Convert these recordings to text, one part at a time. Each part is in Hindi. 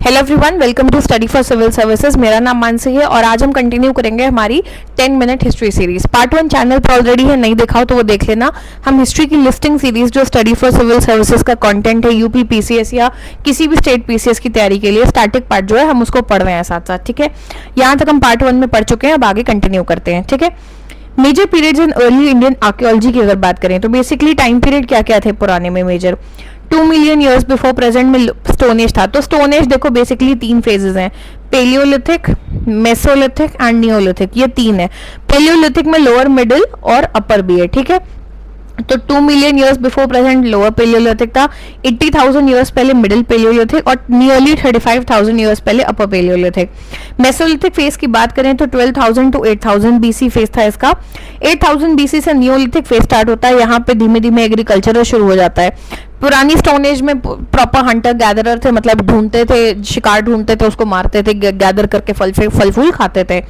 Hello everyone, welcome to study for civil services. मेरा नाम मानसी है और आज हम कंटिन्यू करेंगे हमारी 10 minute history series. Part 1 channel पर ऑलरेडी है, नहीं देखा हो तो वो देख लेना। हम हिस्ट्री की लिस्टिंग सीरीज जो स्टडी फॉर सिविल सर्विसेज का कंटेंट है यूपी पीसीएस या किसी भी स्टेट पीसीएस की तैयारी के लिए स्टैटिक पार्ट जो है हम उसको पढ़ रहे हैं साथ साथ। ठीक है, यहाँ तक हम पार्ट 1 में पढ़ चुके हैं, अब आगे कंटिन्यू करते हैं। ठीक है, major periods in early Indian archaeology की अगर बात करें तो बेसिकली टाइम पीरियड क्या क्या थे पुराने में major. 2 million years before present में स्टोन एज था। तो स्टोन एज देखो बेसिकली 3 फेजेस हैं, पेलियोलिथिक, मेसोलिथिक एंड नियोलिथिक, ये 3 है। पेलियोलिथिक में लोअर, मिडिल और अपर भी है। ठीक है, तो 2 million years before present lower paleolithic था, 80,000 ईयर्स पहले मिडिल पेलियोलिथिक और नियरली 35,000 ईयर्स पहले अपर पेलियोलिथिक। मेसोलिथिक फेज की बात करें तो 12,000 टू 8,000 बीसी फेज था इसका। 8,000 बीसी से नियोलिथिक फेज स्टार्ट होता है, यहाँ पे धीमे धीमे एग्रीकल्चर शुरू हो जाता है। पुरानी स्टोन एज में प्रॉपर हंटर गैदरर थे, मतलब ढूंढते थे, शिकार ढूंढते थे, उसको मारते थे, गैदर करके फल फूल खाते थे।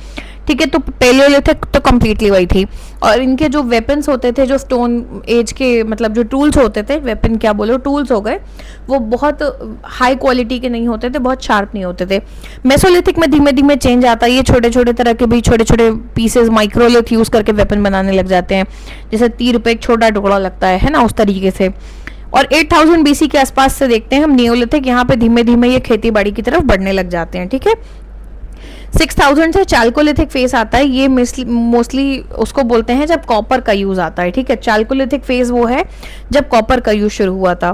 ठीक है, तो पेलियोलिथिक तो कम्प्लीटली वही थी। और इनके जो वेपन्स होते थे, जो स्टोन एज के मतलब जो टूल्स होते थे, वेपन क्या बोलो, टूल्स हो गए, वो बहुत हाई क्वालिटी के नहीं होते थे, बहुत शार्प नहीं होते थे। मेसोलिथिक में धीमे धीमे चेंज आता है, ये छोटे छोटे तरह के भी छोटे छोटे पीसेस माइक्रोलिथ यूज करके वेपन बनाने लग जाते हैं, जैसे तीर पे एक छोटा टुकड़ा लगता है ना, उस तरीके से। और 8000 बीसी के आसपास से देखते हैं हम नियोलिथिक, यहाँ पे धीमे धीमे ये खेती बाड़ी की तरफ बढ़ने लग जाते हैं। ठीक है, 6000 से चाल्कोलिथिक फेज आता है, ये मोस्टली उसको बोलते हैं जब कॉपर का यूज आता है। ठीक है, चाल्कोलिथिक फेज वो है जब कॉपर का यूज शुरू हुआ था।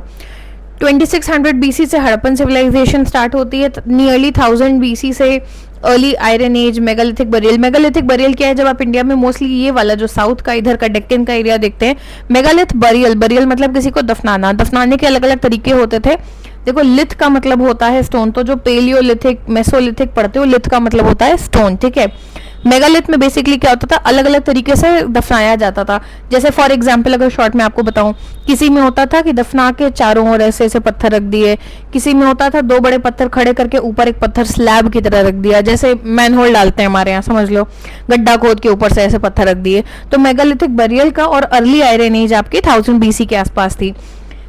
2600 बीसी से हड़प्पन सिविलाइजेशन स्टार्ट होती है, नियरली 1000 बीसी से early iron age, megalithic burial. Megalithic burial क्या है, जब आप इंडिया में मोस्टली ये वाला जो साउथ का इधर का डेक्कन का एरिया देखते हैं, मेगालिथ बरियल, बरियल मतलब किसी को दफनाना, दफनाने के अलग अलग तरीके होते थे। देखो लिथ का मतलब होता है स्टोन, तो जो पेलियोलिथिक मेसोलिथिक पढ़ते हो, लिथ का मतलब होता है स्टोन। ठीक है, मेगालिथ में बेसिकली क्या होता था, अलग अलग तरीके से दफनाया जाता था। जैसे फॉर एग्जांपल अगर शॉर्ट में आपको बताऊं, किसी में होता था कि दफना के चारों ओर ऐसे ऐसे पत्थर रख दिए, किसी में होता था 2 बड़े पत्थर खड़े करके ऊपर एक पत्थर स्लैब की तरह रख दिया, जैसे मैनहोल डालते हैं हमारे यहाँ, समझ लो, गड्ढा खोद के ऊपर से ऐसे पत्थर रख दिए। तो मेगालिथिक बरियल का और अर्ली आयरन एज आपकी 1000 बीसी के आसपास थी।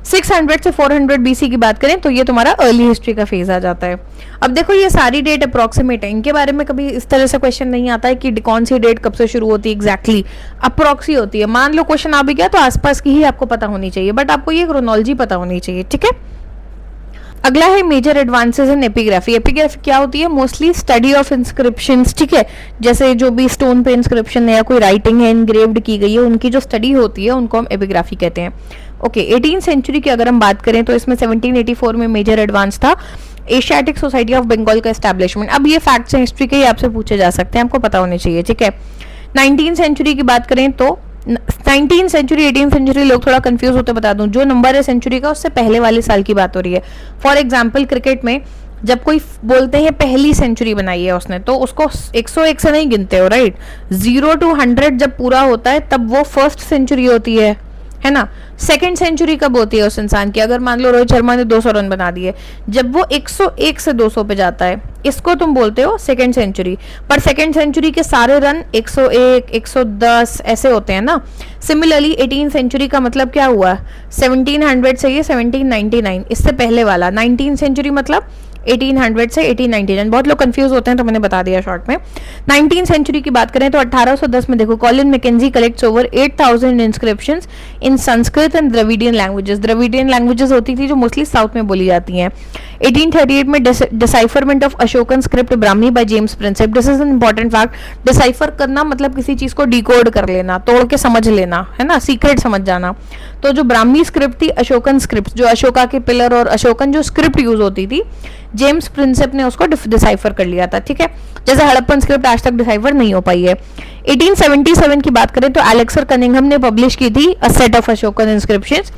600 से 400 बीसी की बात करें तो ये तुम्हारा अर्ली हिस्ट्री का फेज आ जाता है। अब देखो ये सारी डेट अप्रोक्सीमेट है, इनके बारे में कभी इस तरह से क्वेश्चन नहीं आता है कि कौन सी डेट कब से शुरू होती है, एग्जैक्टली अप्रोक्सी होती है। मान लो क्वेश्चन आ भी गया तो आसपास की ही आपको पता होनी चाहिए, बट आपको ये क्रोनोलॉजी पता होनी चाहिए। ठीक है, अगला है major advances in epigraphy. Epigraphy क्या होती है, मोस्टली स्टडी ऑफ इंस्क्रिप्शंस। ठीक है, जैसे जो भी स्टोन पे इंस्क्रिप्शन है या कोई राइटिंग है इनग्रेव्ड की गई है, उनकी जो स्टडी होती है उनको हम एपिग्राफी कहते हैं। ओके, 18th सेंचुरी की अगर हम बात करें तो इसमें 1784 में मेजर एडवांस था, एशियाटिक सोसाइटी ऑफ बंगाल का एस्टैब्लिशमेंट। अब ये फैक्ट्स हैं हिस्ट्री के, ही आपसे पूछे जा सकते हैं, आपको पता होने चाहिए। ठीक है, 19th सेंचुरी की बात करें तो 19th सेंचुरी 18th सेंचुरी लोग थोड़ा कंफ्यूज होते, बता दूं, जो नंबर है सेंचुरी का उससे पहले वाले साल की बात हो रही है। फॉर एग्जांपल क्रिकेट में जब कोई बोलते हैं पहली सेंचुरी बनाई है उसने, तो उसको 101 से नहीं गिनते हो, राइट। 0 to 100 जब पूरा होता है तब वो फर्स्ट सेंचुरी होती है ना। सेकंड सेंचुरी कब होती है उस इंसान की, अगर मान लो रोहित शर्मा ने 200 रन बना दिए, जब वो 101 से 200 पे जाता है, इसको तुम बोलते हो सेकंड सेंचुरी। पर सेकंड सेंचुरी के सारे रन 101, 110 ऐसे होते हैं ना। सिमिलरली 18th सेंचुरी का मतलब क्या हुआ, 1700 से ये 1799, इससे पहले वाला 19th सेंचुरी मतलब 1800 से 1899। बहुत लोग कंफ्यूज होते हैं तो मैंने बता दिया शॉर्ट में। 19th सेंचुरी की बात करें तो 1810 में देखो Colin McKenzie collects over 8000 inscriptions in Sanskrit and Dravidian languages. Dravidian languages होती थी जो मोस्टली साउथ में बोली जाती हैं। 1838 में decipherment of Ashokan script Brahmi by James Prinsep. This is an important fact. Decipher करना मतलब किसी चीज को डिकोड कर लेना, तोड़ के समझ लेना, है ना, सीक्रेट समझ जाना। तो जो ब्राह्मी स्क्रिप्ट थी, अशोकन स्क्रिप्ट, जो अशोका के पिलर और अशोकन जो स्क्रिप्ट यूज होती थी, जेम्स प्रिंसेप ने उसको डिसाइफर कर लिया था। ठीक है, जैसे हड़प्पन स्क्रिप्ट आज तक डिसाइफर नहीं हो पाई है। 1877 की बात करें तो एलेक्सर कनिंघम ने पब्लिश की थी a set of Ashokan inscriptions.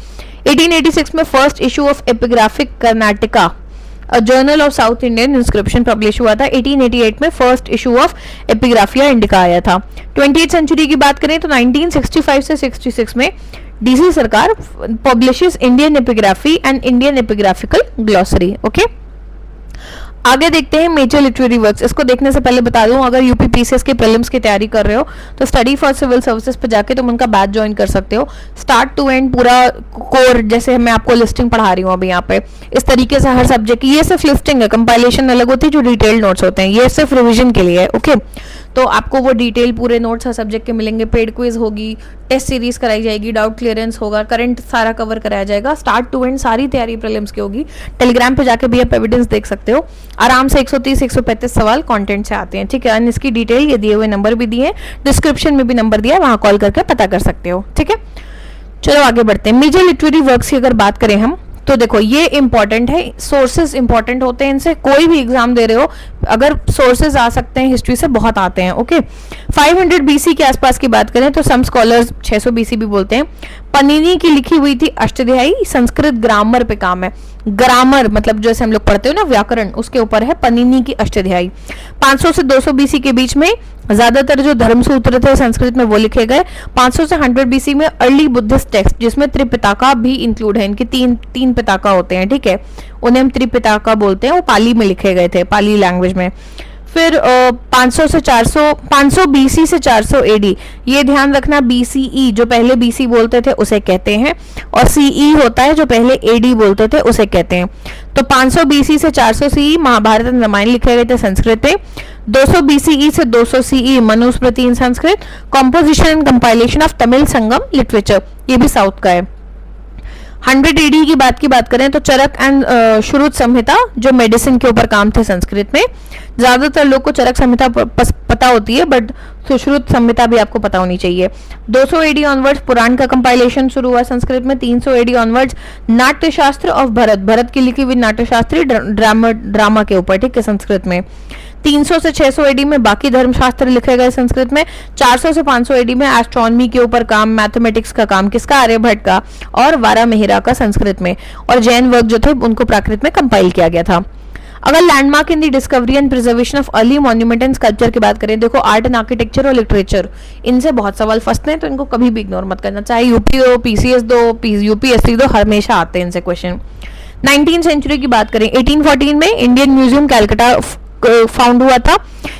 1886 में first issue of epigraphic Karnataka a journal of south Indian inscription publish हुआ था। 1888 में फर्स्ट इशू ऑफ एपिग्राफिया इंडिका आया था। 20th सेंचुरी की बात करें तो 1965 से 66 में डीसी सरकार publishes Indian epigraphy and Indian epigraphical glossary. Okay, आगे देखते हैं मेजर लिटरेरी वर्क्स। इसको देखने से पहले बता दूं, अगर यूपी पीसीएस के प्रीलिम्स की तैयारी कर रहे हो तो स्टडी फॉर सिविल सर्विसेज पे जाके तुम उनका बैच ज्वाइन कर सकते हो। स्टार्ट टू एंड पूरा कोर, जैसे मैं आपको लिस्टिंग पढ़ा रही हूँ अभी यहाँ पे, इस तरीके से हर सब्जेक्ट की, ये सिर्फ लिस्टिंग है, कंपाइलेशन अलग होती है, जो डिटेल्ड नोट्स होते हैं ये सिर्फ रिविजन के लिए है। ओके, तो आपको वो डिटेल पूरे नोट्स हर सब्जेक्ट के मिलेंगे, पेड क्विज होगी, टेस्ट सीरीज कराई जाएगी, डाउट क्लियरेंस होगा, करंट सारा कवर कराया जाएगा, स्टार्ट टू एंड सारी तैयारी प्रीलिम्स की होगी। टेलीग्राम पे जाके भी आप एविडेंस देख सकते हो, आराम से 130-135 सवाल कंटेंट से आते हैं, ठीक है। एंड इसकी डिटेल ये दिए हुए नंबर भी दिए हैं, डिस्क्रिप्शन में भी नंबर दिया है, वहां कॉल करके पता कर सकते हो, ठीक है। चलो आगे बढ़ते हैं। मेजर लिटरेरी वर्क्स की अगर बात करें हम, तो देखो ये इंपॉर्टेंट है, सोर्सेज इंपॉर्टेंट होते हैं, इनसे कोई भी एग्जाम दे रहे हो अगर सोर्सेज आ सकते हैं हिस्ट्री से, बहुत आते हैं। ओके, 500 बीसी के आसपास की बात करें तो सम स्कॉलर्स 600 बीसी भी बोलते हैं। पनीनी की लिखी हुई थी अष्टाध्यायी, संस्कृत ग्रामर पे काम है। ग्रामर मतलब जैसे हम लोग पढ़ते हो ना व्याकरण, उसके ऊपर है पनीनी की अष्टाध्यायी। 500 से 200 बीसी के बीच में ज्यादातर जो धर्मसूत्र थे संस्कृत में वो लिखे गए। 500 से 100 बीसी में अर्ली बुद्धिस्ट टेक्स्ट, जिसमें त्रिपिटका भी इंक्लूड है, इनके तीन पिताका होते हैं, ठीक है, उन्हें हम त्रिपिटका बोलते हैं, वो पाली में लिखे गए थे, पाली लैंग्वेज में। फिर 500 से 400, 500 बीसी से 400 एडी, ये ध्यान रखना, बीसीई जो पहले बीसी बोलते थे उसे कहते हैं, और सीई होता है जो पहले एडी बोलते थे उसे कहते हैं। तो 500 बीसी से 400 सीई महाभारत एंड रामायण लिखे गए थे संस्कृत में। 200 बीसीई से 200 CE Manusmriti in Sanskrit. Composition and compilation of Tamil Sangam literature, ये भी साउथ का है। 100 एडी की बात करें तो चरक एंड श्रुत संहिता, जो मेडिसिन के ऊपर काम थे संस्कृत में। ज्यादातर लोग को चरक संहिता पता होती है, बट सुश्रुत संहिता भी आपको पता होनी चाहिए। 200 एडी ऑनवर्ड्स पुराण का कंपाइलेशन शुरू हुआ संस्कृत में। 300 AD onwards Natyashastra of Bharata की लिखी हुई नाट्यशास्त्री ड्रामा के ऊपर, ठीक है, संस्कृत में। 300 से 600 एडी में बाकी धर्मशास्त्र लिखे गए संस्कृत में। 400 से 500 एडी में एस्ट्रोनॉमी के ऊपर काम, मैथमेटिक्स का काम किसका, आर्यभट्ट का, और वारामिहिरा का संस्कृत में। और जैन वर्क जो थे उनको प्राकृत में कंपाइल किया गया था। अगर landmark in the discovery and preservation of early monument and sculpture की बात करें, देखो आर्ट एंड आर्किटेक्चर और लिटरेचर, इनसे बहुत सवाल फंसते हैं, तो इनको कभी भी इग्नोर मत करना, चाहे यूपी हो, पीसीएस दो, यूपीएससी दो, हमेशा आते हैं इनसे क्वेश्चन। 19th सेंचुरी की बात करें, 1814 में इंडियन म्यूजियम कैलकाटा फाउंड हुआ था।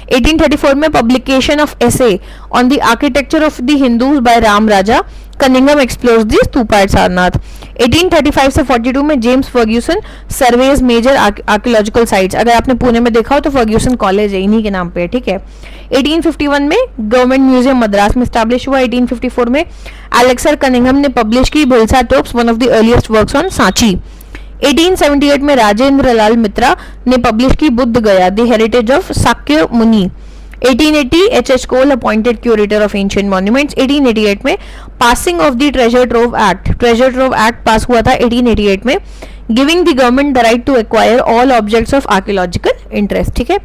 1834 में publication of essay on the architecture of the Hindus by Ram Raja Cunningham explores the stupa at Sarnath. 1835 से 42 में James Fergusson surveys major archaeological sites, अगर आपने पुणे में देखा हो तो फर्ग्यूसन कॉलेज है, इन्हीं के नाम पे है, ठीक है। 1851 में गवर्नमेंट म्यूजियम मद्रास में स्टैब्लिश हुआ। 1854 में एलेक्सर कनिंगम ने पब्लिश की Bhilsa topes, one of the earliest works on Sanchi. 1878 में राजेंद्र लाल मित्रा ने पब्लिश की बुद्ध गया, the heritage of Sakya Muni. 1880 H Cole appointed curator of ancient monuments. 1888 में passing of the treasure trove act pass हुआ था 1888 में, giving the government the right to acquire all objects of archaeological interest, ठीक है।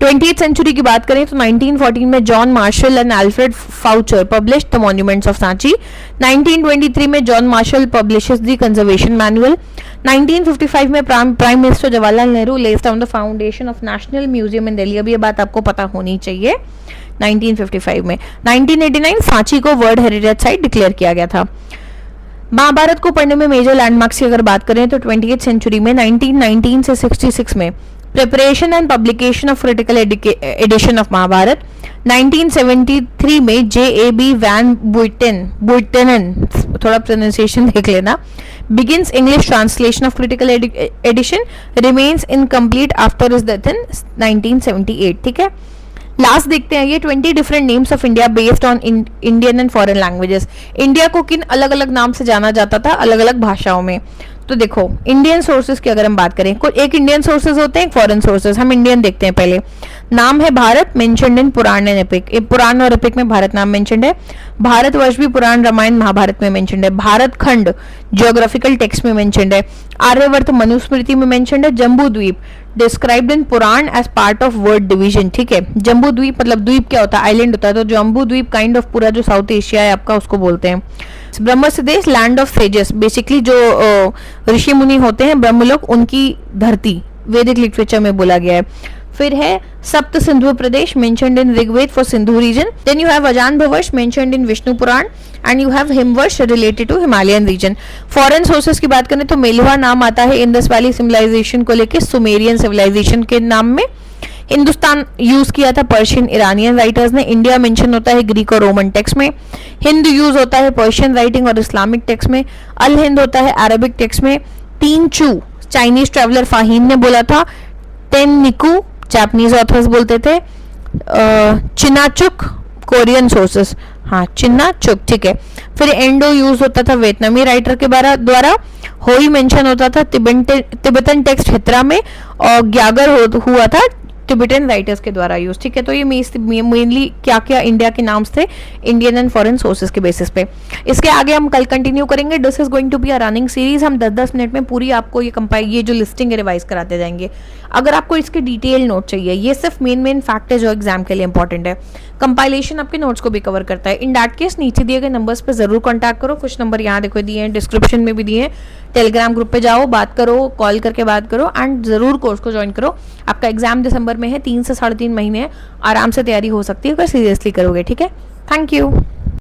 20th सेंचुरी की बात करें तो 1914 में John Marshall and Alfred Foucher published the monuments of Sanchi. 1923 में John Marshall publishes the conservation manual. 1955 में prime minister Jawaharlal Nehru lays down the foundation of national museum in Delhi, अभी ये बात आपको पता होनी चाहिए, 1955 में। 1989 सांची को वर्ल्ड हेरिटेज साइट डिक्लेयर किया गया था। महाभारत को पढ़ने में मेजर लैंडमार्क्स की अगर बात करें तो 20th सेंचुरी में 1919 से 66 में preparation and publication of critical edition of Mahabharata. 1973 में जे.ए.बी. वैन बुइटेनन, थोड़ा प्रोनाउंसिएशन देख लेना, begins English translation of critical edition, remains incomplete after his death in 1978, ठीक है। लास्ट देखते हैं ये 20 different names of India based on Indian and foreign languages. India को किन अलग अलग नाम से जाना जाता था अलग अलग भाषाओं में। तो देखो इंडियन सोर्सेज की अगर हम बात करें, एक इंडियन सोर्सेज होते हैं, एक फॉरेन सोर्सेज। हम इंडियन देखते हैं पहले। नाम है Bharat, mentioned in Puran and epic. Puran और एपिक में भारत नाम मेंशन्ड है। भारतवर्ष भी पुराण रामायण महाभारत में मेंशन्ड है। भारत खंड ज्योग्राफिकल टेक्स्ट में मेंशन्ड है। आर्यवर्त मनुस्मृति में मेंशन्ड है। Jambu Dvipa described in Purana as part of world division, ठीक है। जम्बू द्वीप मतलब द्वीप क्या होता है, आइलैंड होता है, तो जम्बू द्वीप काइंड ऑफ पूरा जो साउथ एशिया है आपका उसको बोलते हैं। ब्रह्मस्य देश लैंड ऑफ सेजेस, बेसिकली जो ऋषि मुनि होते हैं ब्रह्मलोक, उनकी धरती वैदिक लिटरेचर में बोला गया है। फिर है Sapta Sindhu Pradesh mentioned in Rigveda for Sindhu region. Then you have Ajanabhavarsha mentioned in Vishnu Puran and you have Himavarsha related to Himalayan region. Foreign sources की बात करें तो मेलुहा नाम आता है इंडस वैली सिविलाइजेशन को लेके सुमेरियन सिविलाइजेशन के नाम में. हिंदुस्तान यूज किया था पर्शियन ईरानियन राइटर्स ने. इंडिया मेंशन होता है ग्रीक और रोमन टेक्स्ट में. हिंद यूज होता है पर्शियन राइटिंग और इस्लामिक टेक्स्ट में. अल हिंद होता है अरबिक टेक्स्ट में. तीन चू चाइनीज ट्रेवलर फाहीन ने बोला था. टेन निकू जापानीज ऑथर्स बोलते थे. चिनाचुक कोरियन सोर्सेस, हाँ चिनाचुक, ठीक है. फिर एंडो यूज होता था वियतनामी राइटर के द्वारा. होई मेंशन होता था तिब्बतन टेक्स्ट हित्रा में. और ग्यागर हुआ था टिबेटन राइटर्स के द्वारा यूज. ठीक है, तो ये मेनली क्या क्या इंडिया के नाम्स थे इंडियन एंड फॉरेन सोर्सेज के बेसिस पे. इसके आगे हम कल कंटिन्यू करेंगे. This is going to be a running series. हम 10-10 मिनट में पूरी आपको ये जो लिस्टिंग है रिवाइज कराते जाएंगे. अगर आपको इसके डिटेल नोट चाहिए, ये सिर्फ मेन फैक्ट है जो एग्जाम के लिए इंपॉर्टेंट है. कंपाइलेशन आपके नोट्स को भी कवर करता है. इन दैट केस नीचे दिए गए नंबर्स पे जरूर कॉन्टैक्ट करो. कुछ नंबर यहाँ देखो दिए हैं, डिस्क्रिप्शन में भी दिए हैं. टेलीग्राम ग्रुप पे जाओ, बात करो, कॉल करके बात करो एंड जरूर कोर्स को ज्वाइन करो. आपका एग्जाम दिसंबर में है. 3 से 3.5 महीने आराम से तैयारी हो सकती है अगर सीरियसली करोगे. ठीक है, थैंक यू.